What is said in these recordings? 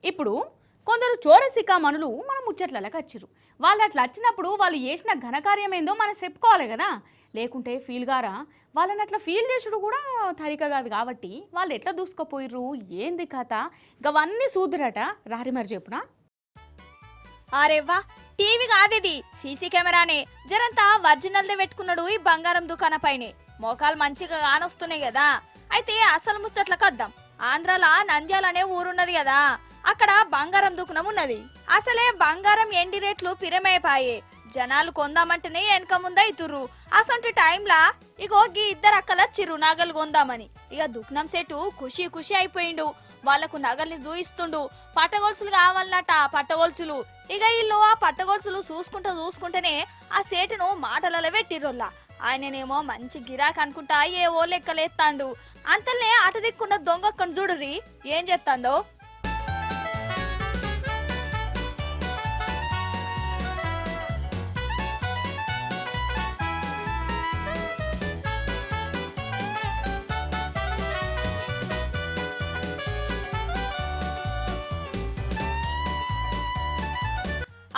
ఇప్పుడు కొందరు చోరసికా మనులు మన ముచ్చట్లకి వచ్చిర్రు. వాళ్ళు అట్లా వచ్చినప్పుడు వాళ్ళు చేసిన ఘనకార్యం ఏందో మనం చెప్పుకోవాలి కదా, లేకుంటే ఫీల్ గారా వాళ్ళని అట్లా ఫీల్ చేసుడు కూడా తరిక కాదు. కాబట్టి వాళ్ళు ఎట్లా దూసుకుపోయిర్రు, ఏంది కథ, ఇవన్నీ చూద్దురట. రారి మరి చెప్పునా. అరేవ్వా, టీవీ కాదిది, సీసీ కెమెరానే. జరంతా ఒరిజినల్దే పెట్టుకున్నాడు ఈ బంగారం దుకాణపైనే. మోకాలు మంచిగా కానొస్తున్నాయి కదా. అయితే అసలు ముచ్చట్లకు వద్దాం. ఆంధ్రాల నంద్యాల అనే ఊరున్నది కదా, అక్కడ బంగారం దుకాణం ఉన్నది. అసలే బంగారం ఎండి రేట్లు పిరమైపాయే. జనాలు కొందామంటేనే వెనక ముందైతుర్రు. అసంటి టైంలా ఇగో గీ ఇద్దరు అక్కలచ్చిర్రు నగలు కొందామని. ఇక దుకాణం సెటు ఖుషి ఖుషి అయిపోయిండు. వాళ్లకు నగల్ని చూయిస్తుండు. పట్టగొలుసులు కావాలన్నట, పట్టగొలుసులు. ఇక వీళ్ళు ఆ పట్టగొలుసులు చూసుకుంటేనే ఆ సేటును మాటలలో పెట్టిర్రోల్లా. ఆయననేమో మంచి గిరాక్ అనుకుంటా ఏవో లెక్కలేస్తాండు. అంతలే అట దిక్కున్న దొంగక్కను చూడుర్రి ఏం చేస్తాందో.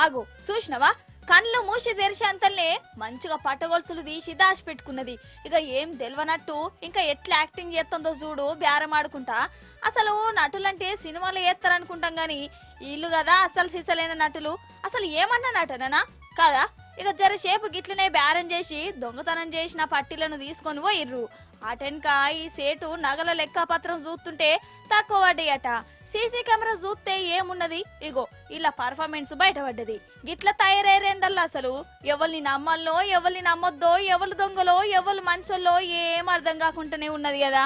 ఆగు, చూసినవా? కళ్ళు మూసి తెరిచేంతల్నే మంచిగా పట్టగొలుసులు తీసి దాచిపెట్టుకున్నది. ఇక ఏం తెలియనట్టు ఇంకా ఎట్లా యాక్టింగ్ చేస్తుందో చూడు బేరం ఆడుకుంటా. అసలు నటులంటే సినిమాలు చేస్తారనుకుంటాం గాని వీళ్ళు కదా అసలు సిసలైన నటులు. అసలు ఏమన్నా నటననా కాదా? ఇక జరసేపు గిట్లనే బేరం చేసి దొంగతనం చేసిన పట్టీలను తీసుకొని పోయిర్రు. అటెన్క ఈ సేటు నగల లెక్కపత్రం చూస్తుంటే తక్కువ పడ్డాయట. సీసీ కెమెరా చూస్తే ఏమున్నది, ఇగో ఇలా పర్ఫార్మెన్స్ బయటపడ్డది. గిట్ల తయారైరేందల్లా అసలు ఎవరిని నమ్మల్లో, ఎవరిని నమ్మొద్దో, ఎవరు దొంగలో, ఎవరు మంచోల్లో ఏం అర్థం కాకుండానే ఉన్నది కదా.